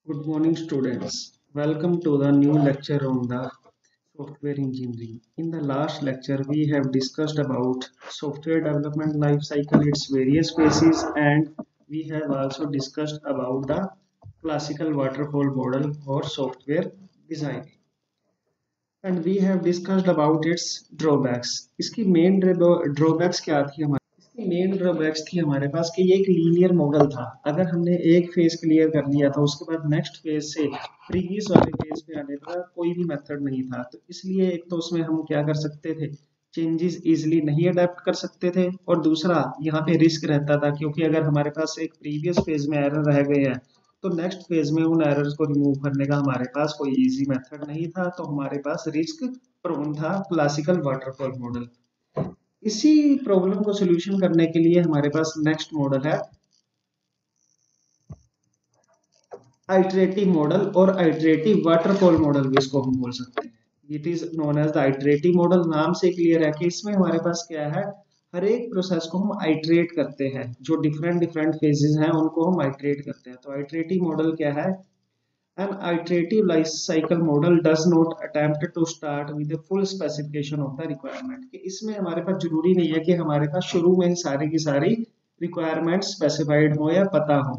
Good morning, students. Welcome to the new lecture on the software engineering. In the last lecture, we have discussed about software development life cycle, its various phases, and we have also discussed about the classical waterfall model for software design. And we have discussed about its drawbacks. इसकी main drawbacks क्या थी हमारे इसकी main drawbacks थी हमारे पास कि ये एक लीनियर मॉडल था। अगर हमने एक फेज क्लियर कर लिया था उसके बाद नेक्स्ट फेज से प्रीवियस वाले फेज पे आने का कोई भी मेथड नहीं था, तो इसलिए एक तो उसमें हम क्या कर सकते थे, चेंजेस इजीली नहीं अडेप्ट कर सकते थे, और दूसरा यहाँ पे रिस्क रहता था क्योंकि अगर हमारे पास एक प्रीवियस फेज में एरर रह गए हैं तो नेक्स्ट फेज में उन एरर्स को रिमूव करने का हमारे पास कोई इजी मेथड नहीं था, तो हमारे पास रिस्क प्रोन था क्लासिकल वाटरफॉल मॉडल। इसी प्रॉब्लम को सोल्यूशन करने के लिए हमारे पास नेक्स्ट मॉडल है आइटरेटिव मॉडल, और आइटरेटिव वाटरफॉल मॉडल भी इसको हम बोल सकते हैं। It is known as the iterative model. नाम से क्लियर है कि इसमें हमारे पास क्या है, हर एक प्रोसेस को हम आइटरेट करते हैं, जो डिफरेंट डिफरेंट फेजेस हैं उनको हम आइटरेट करते हैं। तो आइटरेटिव मॉडल क्या है? An iterative life cycle model does not attempt to start with the full specification of the requirement। कि इसमें हमारे पास जरूरी नहीं है कि हमारे पास शुरू में ही सारी की सारी रिक्वायरमेंट स्पेसिफाइड हो या पता हो।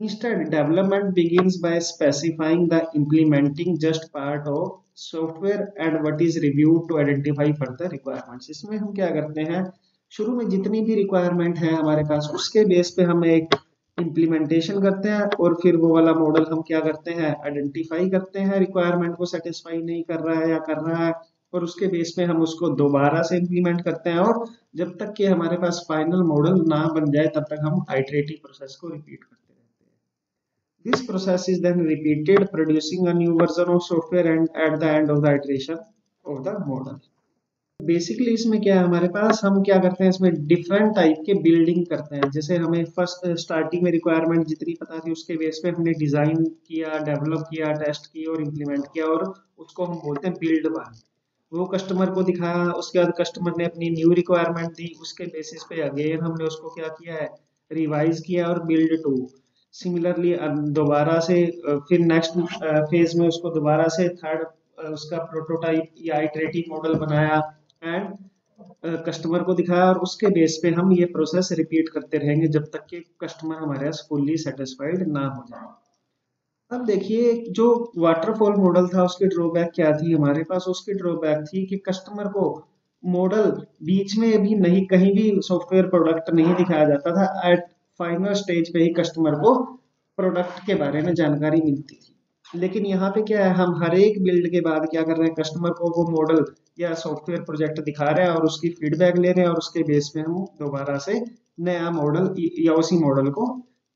Instead, development begins by specifying the implementing just part of software and what is reviewed to identify further requirements। इसमें हम क्या करते हैं, शुरू में जितनी भी रिक्वायरमेंट है हमारे पास उसके बेस पे हम एक इम्प्लीमेंटेशन करते हैं, और फिर वो वाला मॉडल हम क्या करते हैं, आइडेंटिफाई करते हैं रिक्वायरमेंट को सेटिस्फाई नहीं कर रहा है या कर रहा है, और उसके बेस पे हम उसको दोबारा से इम्प्लीमेंट करते हैं, और जब तक कि हमारे पास फाइनल मॉडल ना बन जाए तब तक हम आइटरेटिव प्रोसेस को रिपीट करते रहते हैं। This process is then repeated producing a new version of software and at the end of the iteration of the model. Basically इसमें क्या है, हमारे पास हम क्या करते हैं, इसमें डिफरेंट टाइप के बिल्डिंग करते हैं। जैसे हमें फर्स्ट स्टार्टिंग में रिक्वायरमेंट जितनी पता थी उसके बेस पे हमने डिजाइन किया, डेवलप किया, टेस्ट किया और इम्प्लीमेंट किया, और उसको हम बोलते हैं बिल्ड वन। वो कस्टमर को दिखाया, उसके बाद कस्टमर ने अपनी न्यू रिक्वायरमेंट दी, उसके बेसिस पे अगेन हमने उसको क्या किया है, रिवाइज किया और बिल्ड टू। सिमिलरली दोबारा से फिर नेक्स्ट फेज में उसको दोबारा से थर्ड उसका प्रोटोटाइप या इटरेटिव मॉडल बनाया एंड कस्टमर को दिखाया, और उसके बेस पे हम ये प्रोसेस रिपीट करते रहेंगे जब तक कि कस्टमर हमारे पास फुल्ली सेटिस्फाइड ना हो जाए। अब देखिए, जो वाटरफॉल मॉडल था उसकी ड्रॉबैक क्या थी हमारे पास, उसकी ड्रॉबैक थी कि कस्टमर को मॉडल बीच में भी नहीं, कहीं भी सॉफ्टवेयर प्रोडक्ट नहीं दिखाया जाता था। एट फाइनल स्टेज पे ही कस्टमर को प्रोडक्ट के बारे में जानकारी मिलती थी। लेकिन यहाँ पे क्या है, हम हर एक बिल्ड के बाद क्या कर रहे हैं, कस्टमर को वो मॉडल या सॉफ्टवेयर प्रोजेक्ट दिखा रहे हैं और उसकी फीडबैक ले रहे हैं, और उसके बेस पे हम दोबारा से नया मॉडल या उसी मॉडल को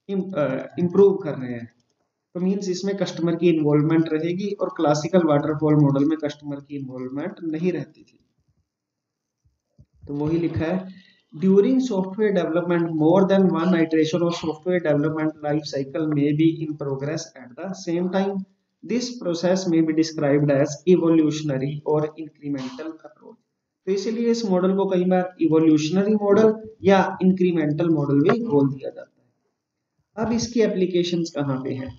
इम्प्रूव कर रहे हैं। तो मीन्स इसमें कस्टमर की इन्वॉल्वमेंट रहेगी, और क्लासिकल वाटरफॉल मॉडल में कस्टमर की इन्वॉल्वमेंट नहीं रहती थी। तो वही लिखा है, during software development more than one iteration of software development life cycle may be in progress at the same time. This process may be described as evolutionary और इंक्रीमेंटल अप्रोच। तो इसीलिए इस मॉडल को कई बार इवोल्यूशनरी मॉडल या incremental model भी बोल दिया जाता है। अब इसकी एप्लीकेशंस कहाँ पे है?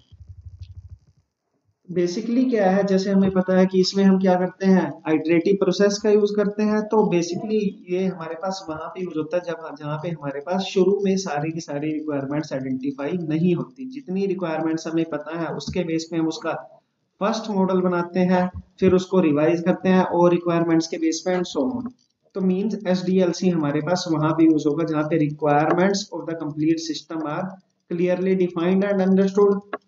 बेसिकली क्या है, जैसे हमें पता है कि इसमें हम क्या करते हैं, आइटरेटिव प्रोसेस का यूज करते हैं। तो बेसिकली ये हमारे पास वहां पे यूज होता है जब जहाँ पे हमारे पास शुरू में सारी की सारी रिक्वायरमेंट्स आइडेंटिफाई नहीं होती। जितनी रिक्वायरमेंट्स हमें पता है उसके बेस पे हम उसका फर्स्ट मॉडल बनाते हैं, फिर उसको रिवाइज करते हैं और रिक्वायरमेंट्स के बेस पे एंड सो ऑन। तो मींस एसडीएलसी हमारे पास वहां पे यूज होगा जहाँ पे requirements of the complete system are clearly defined and understood.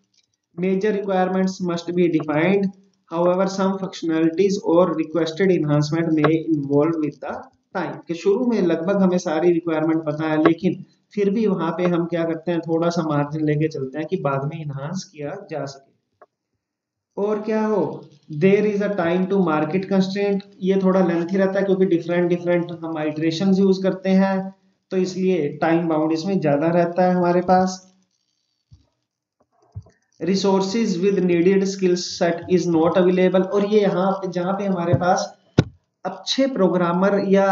Major requirements must be defined. However, some functionalities or requested enhancement may involve with the time। कि शुरू में लगभग हमें सारी रिक्वायरमेंट पता है, लेकिन फिर भी वहां पे हम क्या करते हैं, थोड़ा सा मार्जिन लेके चलते हैं कि बाद में इन्हांस किया जा सके। और क्या हो, there is a time to market constraint. ये थोड़ा लेंथी रहता है क्योंकि डिफरेंट डिफरेंट हम आइटरेशन यूज करते हैं, तो इसलिए टाइम बाउंड इसमें ज्यादा रहता है हमारे पास। Resources with needed skill set is not available. और ये यहाँ पे जहाँ पे हमारे पास अच्छे प्रोग्रामर या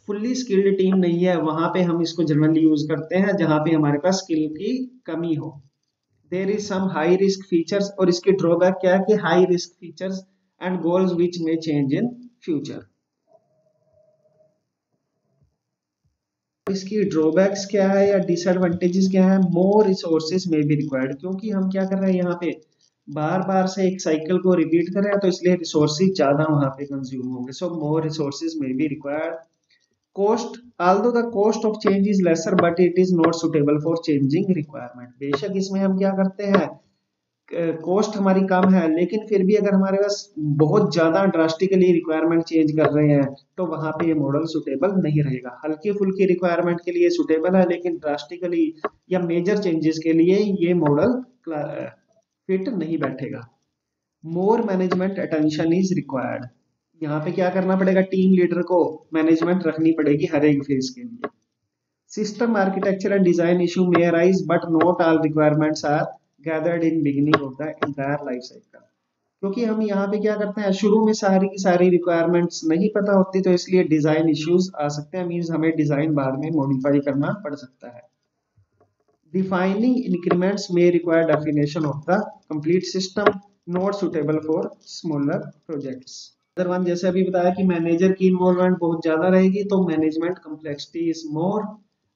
फुल्ली स्किल्ड टीम नहीं है, वहां पे हम इसको जनरली यूज करते हैं जहां पे हमारे पास स्किल की कमी हो। There is some high risk features, और इसकी ड्रॉबैक क्या है कि high risk features and goals which may change in future. इसकी ड्रॉबैक्स क्या है या डिसएडवांटेजेस क्या है? More resources may be required, क्योंकि हम क्या कर रहे हैं यहाँ पे बार बार से एक साइकिल को रिपीट कर रहे हैं, तो इसलिए रिसोर्सेज ज्यादा वहां पे कंज्यूम होंगे, सो मोर resources may be required. cost, although the cost of change is lesser but it is not suitable for changing requirement। बेशक इसमें हम क्या करते हैं, कॉस्ट हमारी कम है, लेकिन फिर भी अगर हमारे पास बहुत ज्यादा ड्रास्टिकली रिक्वायरमेंट चेंज कर रहे हैं तो वहां पे ये मॉडल सुटेबल नहीं रहेगा। हल्की फुल्की रिक्वायरमेंट के लिए सुटेबल है, लेकिन ड्रास्टिकली या मेजर चेंजेस के लिए ये मॉडल फिट नहीं बैठेगा। मोर मैनेजमेंट अटेंशन इज रिक्वायर्ड, यहाँ पे क्या करना पड़ेगा, टीम लीडर को मैनेजमेंट रखनी पड़ेगी हर एक फेज के लिए। System architecture and design issue may arise but not all requirements are gathered in beginning of the entire life cycle, क्योंकि हम यहाँ पे क्या करते हैं, शुरू में सारी की सारी रिक्वायरमेंट्स नहीं पता होती, तो इसलिए डिजाइन इश्यूज आ सकते हैं, मींस हमें डिजाइन बाद में मॉडिफाई करना पड़ सकता है। डिफाइनिंग इंक्रीमेंट्स में require definition of the complete system, not suitable for smaller projects. Other one जैसे अभी बताया कि मैनेजर की इन्वॉल्वमेंट बहुत ज्यादा रहेगी, तो management complexity is more,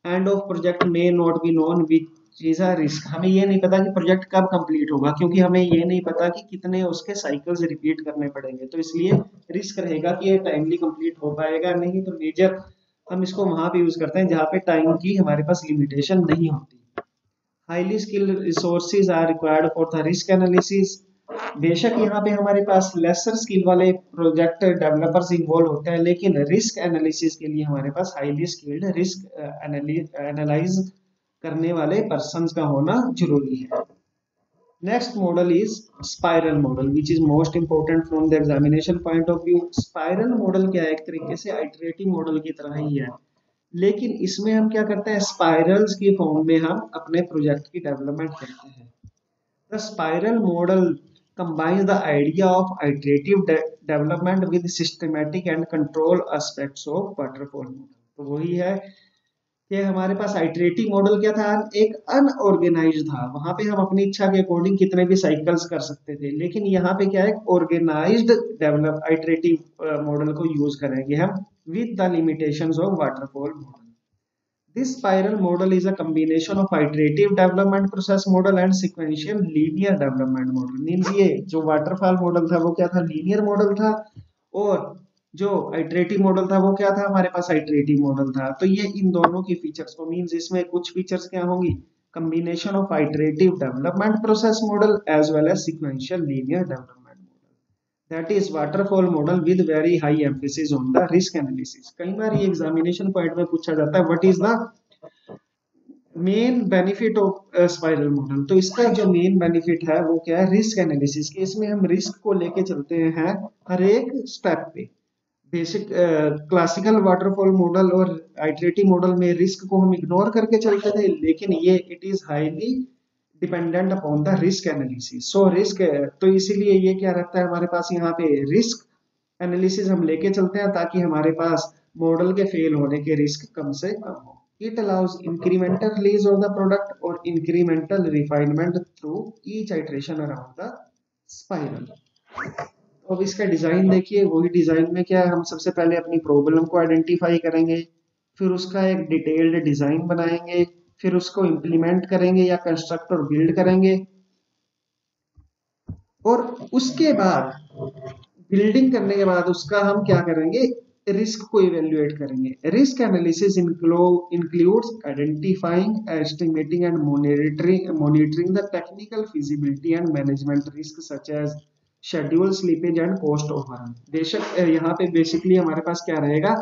end of project may not be known which is a risk, हमें ये नहीं पता कि प्रोजेक्ट कब कंप्लीट होगा, क्योंकि हमें ये नहीं पता कि कितने उसके साइकिल्स रिपीट करने पड़ेंगे, तो इसलिए रिस्क रहेगा कि ये टाइमली कंप्लीट हो पाएगा नहीं। तो मेजर हम इसको वहां पे यूज करते हैं जहाँ पे टाइम की हमारे पास लिमिटेशन नहीं होती। Highly skilled resources are required for the risk analysis, बेशक यहाँ पे हमारे पास लेसर स्किल वाले प्रोजेक्ट डेवलपर्स इन्वॉल्व होते हैं, लेकिन रिस्क एनालिसिस के लिए हमारे पास हाईली स्किल्ड रिस्क एनालाइज करने वाले पर्संस का होना जरूरी है। Next model is spiral model which is most important from the examination point of view. Spiral model क्या है, एक तरीके से आइटरेटिव मॉडल की तरह ही है, लेकिन इसमें हम क्या करते हैं, स्पाइरल्स की फॉर्म में हम अपने प्रोजेक्ट की डेवलपमेंट करते हैं। The spiral model combines the idea of iterative development with systematic and control aspects of waterfall model। तो वही है कि हमारे पास आइटरेटिव मॉडल क्या था, एक अनऑर्गेनाइज्ड था, वहां पे हम अपनी इच्छा के अकॉर्डिंग कितने भी साइकिल्स कर सकते थे, लेकिन यहाँ पे क्या है, ऑर्गेनाइज्ड डेवलप आइटरेटिव मॉडल को यूज करेंगे हम with the limitations of waterfall model। This spiral model is a combination of iterative development process model and sequential linear development model। Means ये जो waterfall model था वो क्या था, linear model था, और जो iterative model था वो क्या था, हमारे पास iterative model था। तो ये इन दोनों की फीचर्स को, मीन्स इसमें कुछ फीचर्स क्या होंगी, combination of iterative development process model as well as sequential linear development, that is waterfall model with very high emphasis on the risk analysis। कई बार ये एग्जामिनेशन पॉइंट में पूछा जाता है what is the main benefit of spiral model, तो इसका जो main benefit है वो क्या है, रिस्क एनालिसिस के, इसमें हम रिस्क को लेके चलते हैं हर एक स्टेप पे। बेसिक क्लासिकल वाटरफॉल मॉडल और आइटरेटिव मॉडल में रिस्क को हम इग्नोर करके चलते थे, लेकिन ये it is highly dependent upon the risk analysis. So risk, तो इसीलिए ये क्या रहता है हमारे पास, यहाँ पे रिस्क एनालिसिस हम लेके चलते हैं ताकि हमारे पास मॉडल के फेल होने के रिस्क कम से कम हो। It allows incremental release of the product or incremental refinement through each iteration around the spiral। तो अब इसका डिजाइन देखिए, वही डिजाइन में क्या है, हम सबसे पहले अपनी प्रॉब्लम को आइडेंटिफाई करेंगे, फिर उसका एक डिटेल्ड डिजाइन बनाएंगे, फिर उसको इम्प्लीमेंट करेंगे या कंस्ट्रक्ट और बिल्ड करेंगे, और उसके बाद बिल्डिंग करने के बाद उसका हम क्या करेंगे, रिस्क को इवेल्युएट करेंगे। Risk analysis includes identifying, estimating and monitoring the technical feasibility and management risk such as schedule slippage and cost overrun. बेशक यहाँ पे बेसिकली हमारे पास क्या रहेगा,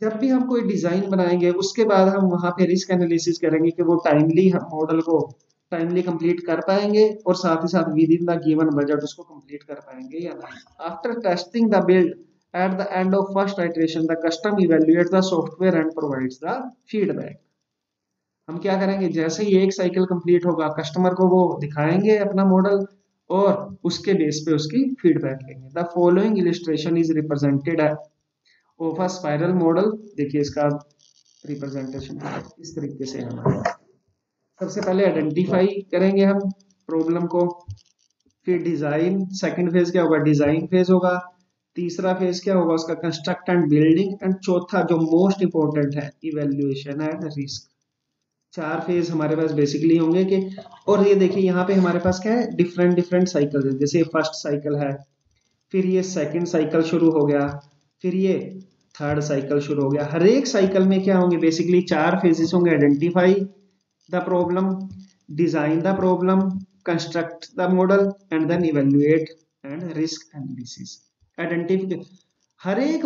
जब भी हम कोई डिजाइन बनाएंगे उसके बाद हम वहां पे रिस्क एनालिसिस करेंगे कि वो टाइमली मॉडल को टाइमली कंप्लीट कर पाएंगे, और साथ ही साथ with in the given budget उसको कंप्लीट कर पाएंगे या नहीं। After testing the build eight the end of first iteration the custom evaluate the software and provides the feedback. हम क्या करेंगे, जैसे ही एक साइकिल कंप्लीट होगा कस्टमर को वो दिखाएंगे अपना मॉडल, और उसके बेस पे उसकी फीडबैक लेंगे। The following illustration is represented of a spiral model. देखिए इसका रिप्रेजेंटेशन इस तरीके से है हमारे। सबसे पहले आइडेंटिफाई करेंगे हम प्रॉब्लम को, फिर डिजाइन, सेकंड फेज क्या होगा, डिजाइन फेज होगा, तीसरा फेज क्या होगा उसका, कंस्ट्रक्ट एंड बिल्डिंग, एंड चौथा जो मोस्ट इंपॉर्टेंट है, इवेल्युएशन एंड रिस्क। चार फेज हमारे पास बेसिकली होंगे कि, और ये देखिए यहाँ पे हमारे पास क्या है, डिफरेंट डिफरेंट साइकिल है। जैसे फर्स्ट साइकिल है, फिर ये सेकंड साइकिल शुरू हो गया, फिर ये थर्ड साइकिल शुरू हो गया। हर एक साइकिल में क्या होंगे, बेसिकली चार फेजेस होंगे, identify the problem, design the problem, construct the model, and then evaluate and risk analysis. Identification, हर एक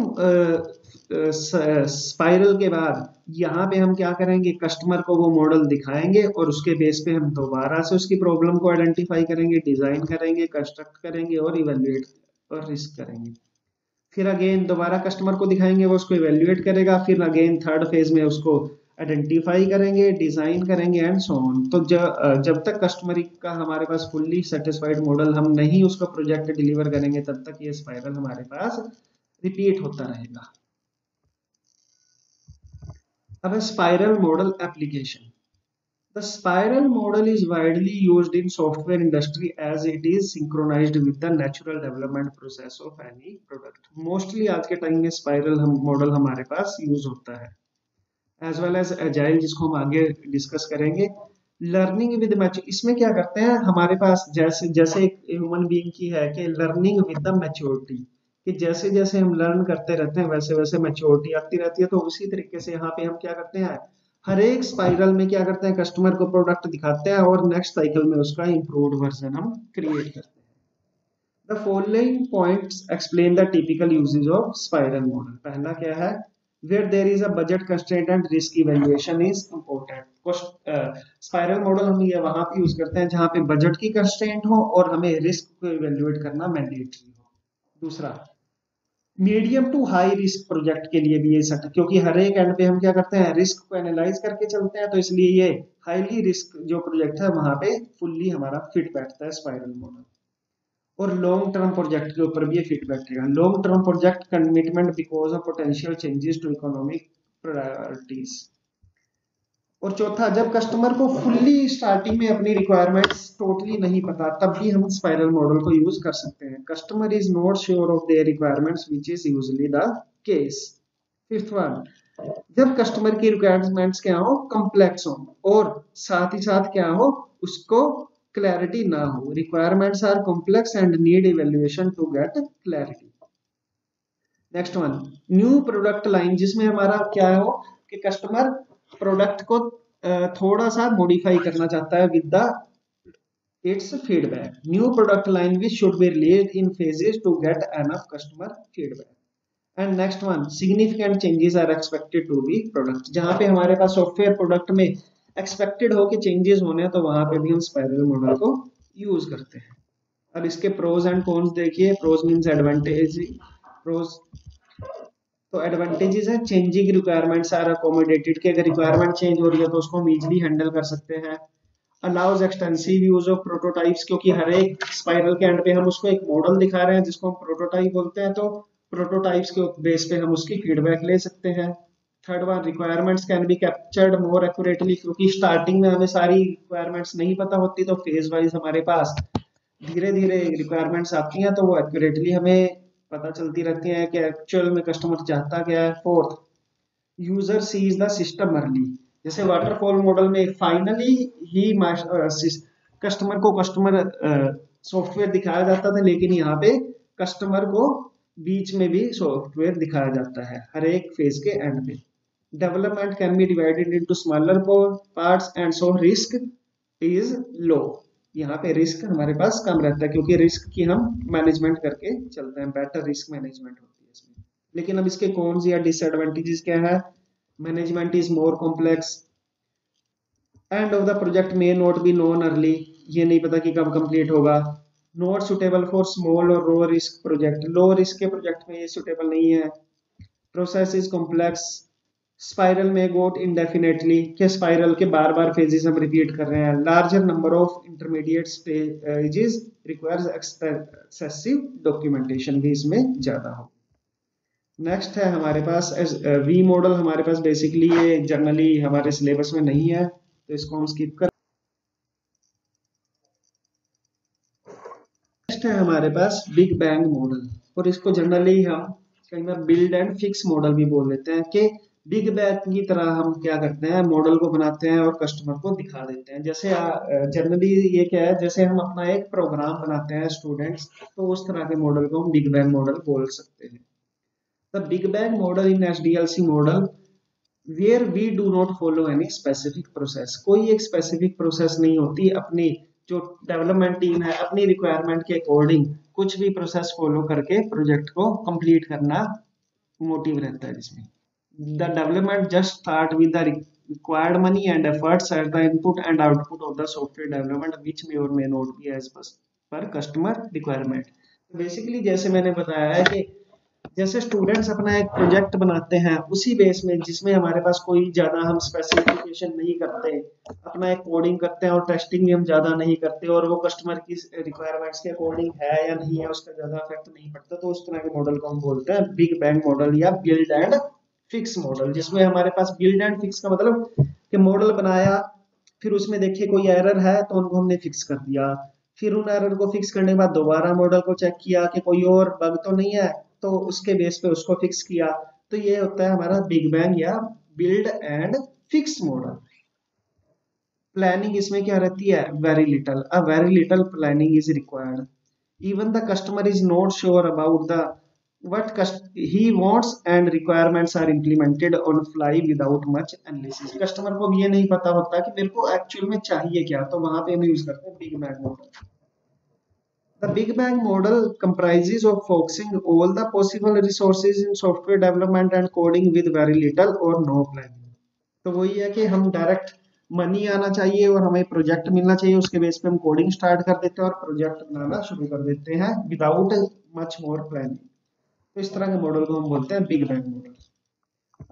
स्पाइरल के बाद यहाँ पे हम क्या करेंगे, कस्टमर को वो मॉडल दिखाएंगे और उसके बेस पे हम दोबारा से उसकी प्रॉब्लम को आइडेंटिफाई करेंगे, डिजाइन करेंगे, कंस्ट्रक्ट करेंगे और इवेल्युएट और रिस्क करेंगे। फिर अगेन दोबारा कस्टमर को दिखाएंगे, वो उसको इवेल्युएट करेगा, फिर अगेन थर्ड फेज में उसको आइडेंटिफाई करेंगे, डिजाइन करेंगे एंड सो ऑन। तो जब तक कस्टमर का हमारे पास फुल्ली सेटिस्फाइड मॉडल हम नहीं उसका प्रोजेक्ट डिलीवर करेंगे, तब तक ये स्पाइरल हमारे पास रिपीट होता रहेगा। अब spiral model application. The spiral model is widely used in software industry as it is synchronized with the natural development process of any product. Mostly आज के टाइम में स्पाइरल मॉडल हमारे पास यूज होता है, एज वेल एज एजाइल, जिसको हम आगे discuss करेंगे। लर्निंग विद मैच्योरिटी, इसमें क्या करते हैं हमारे पास, जैसे जैसे एक ह्यूमन बीइंग की है कि लर्निंग विद द मैच्योरिटी, कि जैसे जैसे हम लर्न करते रहते हैं वैसे वैसे मैच्योरिटी आती रहती है। तो उसी तरीके से यहाँ पे हम क्या करते हैं, हर एक स्पाइरल में क्या करते हैं, कस्टमर को प्रोडक्ट दिखाते हैं और नेक्स्ट साइकिल में उसका इम्प्रूव्ड वर्जन हम क्रिएट करते हैं। The following points explain the typical usage of spiral model. पहला क्या है, where there is a budget constraint and risk evaluation is important. Spiral model हम ये वहां पे यूज करते हैं जहां पे बजट की कंस्ट्रेंट हो और हमें रिस्क को इवैल्यूएट करना मैंडेटरी हो। दूसरा, medium to high risk project के लिए भी ये सट, क्योंकि हर एक एंड पे हम क्या करते हैं, रिस्क को एनालाइज करके चलते हैं, तो इसलिए ये हाईली रिस्क जो प्रोजेक्ट है वहां पे फुल्ली हमारा फिट बैठता है स्पाइरल मॉडल। और लॉन्ग टर्म प्रोजेक्ट के ऊपर भी ये फिट बैठेगा। Long term project commitment because of potential changes to economic priorities. और चौथा, जब कस्टमर को फुल्ली स्टार्टिंग में अपनी रिक्वायरमेंट्स टोटली नहीं पता, तब भी हम स्पाइरल मॉडल को यूज कर सकते हैं। Customer is not sure of their requirements which is usually the case. Fifth one, जब कस्टमर की रिक्वायरमेंट्स क्या हो, कॉम्प्लेक्स हो, और साथ ही साथ क्या हो, उसको क्लैरिटी ना हो। Requirements are complex and need evaluation to get clarity. Next one, new product line, जिसमें हमारा क्या हो कि कस्टमर प्रोडक्ट को थोड़ा सा मॉडिफाई करना चाहता है with the its feedback. New product line which should be released in phases to get enough customer feedback. And next one, significant changes are expected to be product. जहां पे हमारे पास सॉफ्टवेयर प्रोडक्ट में expected हो कि changes होने हैं, तो वहां पे भी हम स्पाइरल मॉडल को यूज करते हैं। अब इसके प्रोज एंड कॉन्स देखिए। प्रोज मींस एडवांटेज, प्रोज तो एडवांटेजेस है, चेंजिंग रिक्वायरमेंट्स आर अकोमोडेटेड, कि अगर रिक्वायरमेंट चेंज हो रही है तो उसको हम इजीली हैंडल कर सकते हैं। Allows extensive use of prototypes, क्योंकि हर एक स्पाइरल के एंड पे हम उसको एक मॉडल दिखा रहे हैं जिसको हम प्रोटोटाइप बोलते हैं, तो प्रोटोटाइप्स के बेस पे हम उसकी फीडबैक ले सकते हैं। Third one, requirements can be captured more accurately, क्योंकि स्टार्टिंग में हमें सारी रिक्वायरमेंट्स नहीं पता होती, तो फेज वाइज हमारे पास धीरे धीरे रिक्वायरमेंट्स आती हैं, तो वो एक्यूरेटली हमें पता चलती रहती है कि एक्चुअल में कस्टमर चाहता क्या है। Fourth, user sees the system early, जैसे वाटरफॉल मॉडल में फाइनली ही कस्टमर को सॉफ्टवेयर दिखाया जाता था, लेकिन यहाँ पे कस्टमर को बीच में भी सॉफ्टवेयर दिखाया जाता है हर एक फेज के एंड पे। Development can be divided into smaller parts and so risk is low. यहाँ पे रिस्क हमारे पास कम रहता है, क्योंकि रिस्क की हम मैनेजमेंट करके चलते हैं, बेटर रिस्क मैनेजमेंट होती है इसमें। लेकिन अब इसके कौन सी या डिसएडवांटेजेस क्या है, management is more complex, and of the project may not be known early, ये नहीं पता कि कब कंप्लीट होगा। नॉट सुटेबल फॉर स्मॉल और low risk project, low risk के प्रोजेक्ट में ये सुटेबल नहीं है। प्रोसेस इज कॉम्प्लेक्स, स्पाइरल में गोट इंडेफिनेटली, के स्पाइरल के बार बार फेजेस हम रिपीट कर रहे हैं। Larger number of intermediate stages requires excessive documentation भी इसमें ज्यादा हो। नेक्स्ट है हमारे पास वी मॉडल, हमारे पास बेसिकली ये जनरली हमारे सिलेबस में नहीं है, तो इसको हम स्किप कर। नेक्स्ट है हमारे पास बिग बैंग मॉडल, और इसको जनरली हम कई बार बिल्ड एंड फिक्स मॉडल भी बोल देते हैं कि बिग बैंग की तरह हम क्या करते हैं, मॉडल को बनाते हैं और कस्टमर को दिखा देते हैं। जैसे जनरली ये क्या है, जैसे हम अपना एक प्रोग्राम बनाते हैं स्टूडेंट्स, तो उस तरह के मॉडल को हम बिग बैंग मॉडल बोल सकते हैं। The big bang model in SDLC model where we do not follow any specific process. कोई एक स्पेसिफिक प्रोसेस नहीं होती, अपनी जो डेवलपमेंट टीम है अपनी रिक्वायरमेंट के अकॉर्डिंग कुछ भी प्रोसेस फॉलो करके प्रोजेक्ट को कंप्लीट करना मोटिव रहता है, जिसमें the development just start with the required money and efforts at the input and output of the software development which may or may not be as per customer requirement। तो basically जैसे मैंने बताया है कि जैसे स्टूडेंट्स अपना एक project बनाते हैं उसी बेस में, जिसमें हमारे पास कोई ज़्यादा हम स्पेसिफिकेशन नहीं करते, अपना एक कोडिंग करते हैं और टेस्टिंग भी हम ज़्यादा नहीं करते, और वो कस्टमर की रिक्वायरमेंट्स के अकॉर्डिंग है या नहीं है उसका ज़्यादा इफेक्ट नहीं पड़ता, तो उस तरह के मॉडल को हम बोलते हैं बिग बैंग मॉडल या बिल्ड एंड फिक्स मॉडल। जिसमें हमारे पास बिल्ड एंड फिक्स का मतलब कि मॉडल बनाया, फिर उसमें देखिए कोई एरर है तो उनको हमने फिक्स कर दिया, फिर उन एरर को फिक्स करने के बाद दोबारा मॉडल को चेक किया कि कोई और बग तो नहीं है, तो उसके बेस पे उसको फिक्स किया। तो ये होता है हमारा बिग बैंग या build and fix model. Planning इसमें क्या रहती है, very little planning is required, even the customer is not sure about the what he wants and requirements are implemented on fly without much analysis। Customer को भी ये नहीं पता होता कि मेरे को एक्चुअल में चाहिए क्या, तो वहां पे हम यूज करते हैं big bang model. The Big Bang model comprises of focusing all the possible resources in software development and coding with very little or no planning। तो वही है कि हम डायरेक्ट मनी आना चाहिए और हमें प्रोजेक्ट मिलना चाहिए, उसके बेस पे हम कोडिंग स्टार्ट कर देते हैं और प्रोजेक्ट बनाना शुरू कर देते हैं विदाउट मच मोर प्लानिंग। तो इस तरह के मॉडल को हम बोलते हैं बिग बैंग मॉडल।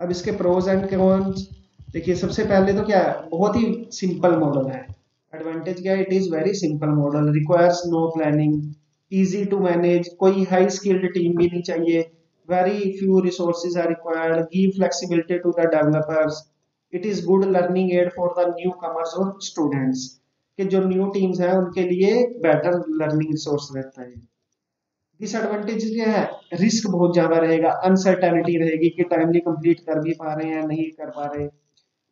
अब इसके प्रोज एंड कॉन्स देखिए, सबसे पहले तो क्या है, बहुत ही सिंपल मॉडल है। एडवांटेज क्या है, it is very simple model, requires no planning, easy to manage, कोई हाई स्किल्ड टीम भी नहीं चाहिए, very few resources are required, give flexibility to the developers, it is good learning aid for the new comers और students, कि जो new teams हैं उनके लिए बेटर लर्निंग रिसोर्स रहता है। डिसएडवांटेज क्या है, रिस्क बहुत ज्यादा रहेगा, अनसर्टेनिटी रहेगी कि टाइमली कंप्लीट कर भी पा रहे हैं या नहीं कर पा रहे।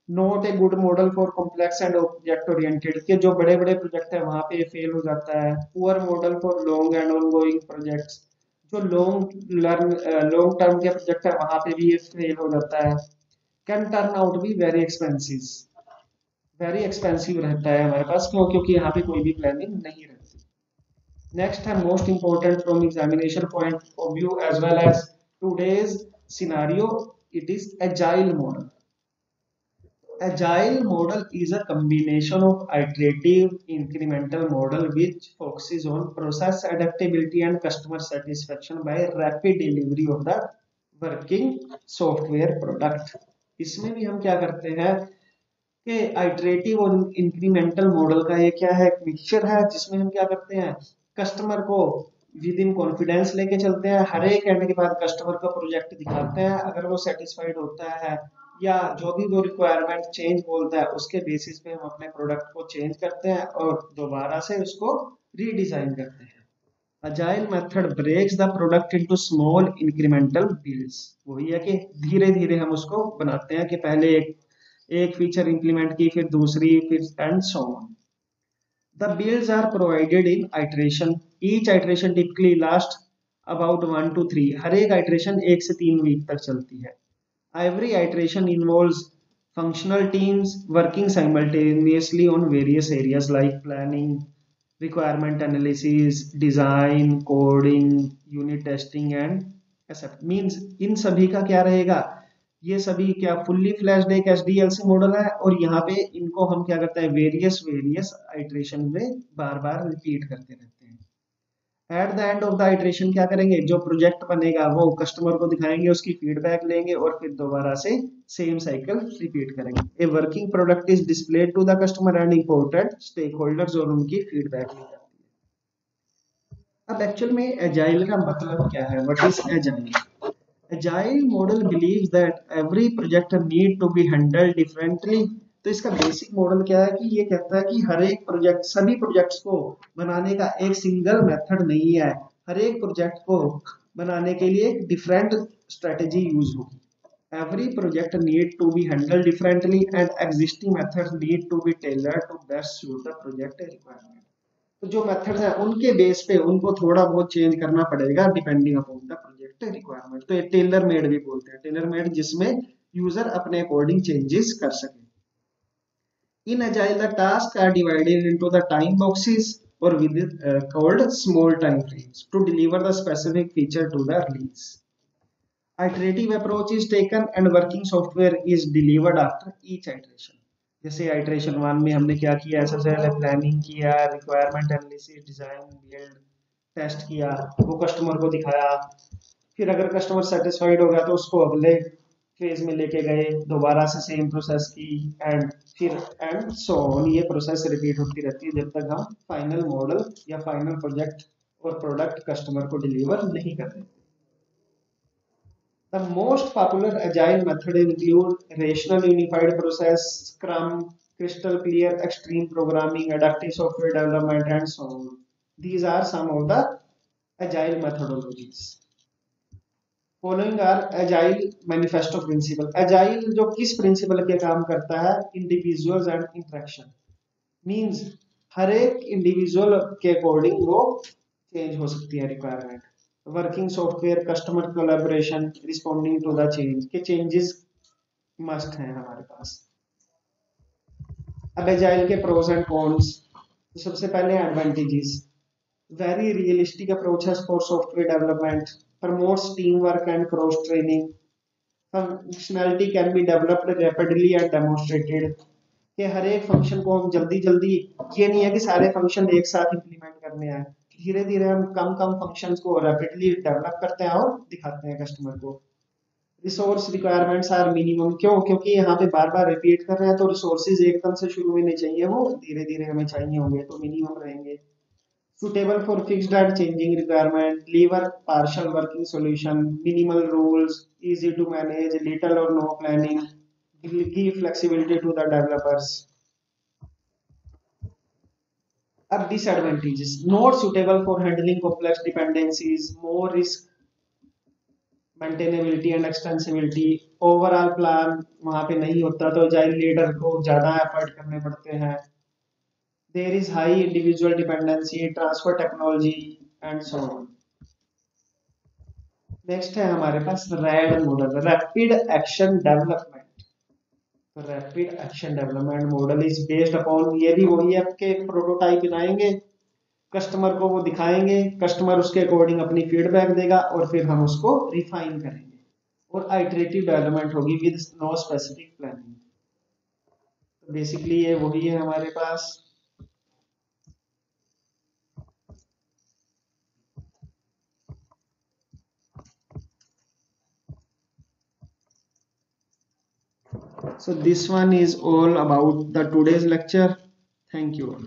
Not a good model for complex and object oriented, के जो बड़े बड़े प्रोजेक्ट है वहां पे फेल हो जाता है। Poor model for long and ongoing projects, जो लॉन्ग टर्म के प्रोजेक्ट है वहां पे भी ये फेल हो जाता है। कैन टर्न आउट भी वेरी एक्सपेंसिव रहता है हमारे पास, क्यों, क्योंकि यहाँ पे कोई भी प्लानिंग नहीं रहती। नेक्स्ट है most important from examination point of view as well as today's scenario, it is agile model. Agile model is a combination of iterative incremental model which focuses on process adaptability and customer satisfaction by rapid delivery of the working software product। इसमें भी हम क्या करते हैं कि iterative और incremental model का ये क्या है, मिक्सचर है, जिसमें हम क्या करते हैं, कस्टमर को विद इन कॉन्फिडेंस लेके चलते हैं, हर एक एंड के बाद कस्टमर का प्रोजेक्ट दिखाते हैं, अगर वो सेटिस्फाइड होता है या जो भी वो रिक्वायरमेंट चेंज बोलता है उसके बेसिस पे हम अपने प्रोडक्ट को चेंज करते हैं और दोबारा से उसको रीडिजाइन करते हैं। Agile method breaks the product into small incremental builds, वही है कि धीरे धीरे हम उसको बनाते हैं कि पहले एक फीचर इंप्लीमेंट की, फिर दूसरी, फिर and so on. The builds are provided in iteration. Each iteration typically lasts about 1 to 3। हर एक iteration 1 से 3 वीक तक चलती है। Every iteration involves functional teams working simultaneously on various areas like planning, requirement analysis, design, coding, unit testing and accept। Means इन सभी का क्या रहेगा, ये सभी क्या फुल्ली फ्लैश्ड एक एसडीएलसी मॉडल है, और यहाँ पे इनको हम क्या करते हैं, वेरियस आइटरेशन में बार बार रिपीट करते रहते हैं। Eight the end of the iteration क्या करेंगे, जो प्रोजेक्ट बनेगा वो कस्टमर को दिखाएंगे, उसकी फीडबैक लेंगे और फिर दोबारा से सेम साइकिल रिपीट करेंगे। A working product is displayed to the customer and important stakeholders, और उनकी फीडबैक ली जाती है। अब एक्चुअल में एजाइल का मतलब क्या है, what is agile? Agile model believes that every project need to be handled differently तो इसका बेसिक मॉडल क्या है कि ये कहता है कि हर एक प्रोजेक्ट, सभी प्रोजेक्ट्स को बनाने का एक सिंगल मेथड नहीं है, हर एक प्रोजेक्ट को बनाने के लिए एक डिफरेंट स्ट्रेटेजी यूज होगी। Every project need to be handled differently and existing methods need to be tailored to best suit the project requirement. तो जो मेथड्स हैं उनके बेस पे उनको थोड़ा बहुत चेंज करना पड़ेगा depending upon the project requirement. तो ये टेलर मेड भी बोलते हैं, टेलर मेड जिसमें यूजर अपने अकॉर्डिंग चेंजेस कर सके। In agile the task are divided into the time boxes और with called small time frames to deliver the specific feature to the release. Iterative approach is taken and working software is delivered after each iteration. जैसे iteration 1 में हमने क्या किया, सबसे पहले planning किया, requirement analysis, design, build, test किया, वो कस्टमर को दिखाया, फिर अगर कस्टमर सेटिस्फाइड हो गया तो उसको अगले फेज में लेके गए, दोबारा से सेम प्रोसेस की एंड फिर एंड सो ऑन। ये प्रोसेस रिपीट होती रहती है जब तक हम फाइनल मॉडल या फाइनल प्रोजेक्ट और प्रोडक्ट कस्टमर को डिलीवर नहीं कर देते। The most popular agile method include rational unified process, Scrum, crystal clear, extreme programming, adaptive software development, and so on. These are some of the agile methodologies. Following are agile manifesto principle. Agile जो किस principle पे काम करता है, individuals and interaction. Means हर एक individual के according वो change हो सकती है requirement. Working software, customer collaboration, responding to the change के चेंजेस मस्ट हैं हमारे पास। अब एजाइल के प्रोस एंड कॉन्स। तो सबसे पहले advantages, very realistic approaches for software development, promotes team work and cross training, functionality can be developed rapidly and demonstrated कि हर एक फंक्शन को हम जल्दी जल्दी, ये नहीं है कि सारे फंक्शन एक साथ इंप्लीमेंट करने हैं, धीरे धीरे हम कम कम फंक्शंस को रैपिडली डेवलप करते हैं और दिखाते हैं कस्टमर को। रिसोर्स रिक्वायरमेंट्स आर मिनिमम, क्यों? क्योंकि यहाँ पे बार बार रिपीट कर रहे हैं तो रिसोर्सेज एकदम से शुरू में नहीं चाहिए, वो धीरे धीरे हमें चाहिए होंगे तो मिनिमम रहेंगे। Suitable for fixed and changing requirement, leaver partial working solution, minimal rules, easy to manage, little or no planning, give flexibility to the developers. अब disadvantages, not suitable for handling complex dependencies, more risk, maintainability and extensibility, overall plan वहां पे नहीं होता तो agile leader को ज्यादा effort करने पड़ते हैं, there is high individual dependency, transfer technology and so on। Next है हमारे पास RAD model, rapid action development. तो rapid action development model is based upon, ये भी वही है कि एक प्रोटोटाइप बनाएंगे, कस्टमर को वो दिखाएंगे, कस्टमर उसके अकॉर्डिंग अपनी फीडबैक देगा और फिर हम उसको रिफाइन करेंगे और आइटरेटिव डेवलपमेंट होगी विद नो स्पेसिफिक प्लानिंग। तो बेसिकली ये वही है हमारे पास। So this one is all about the today's lecture. Thank you all.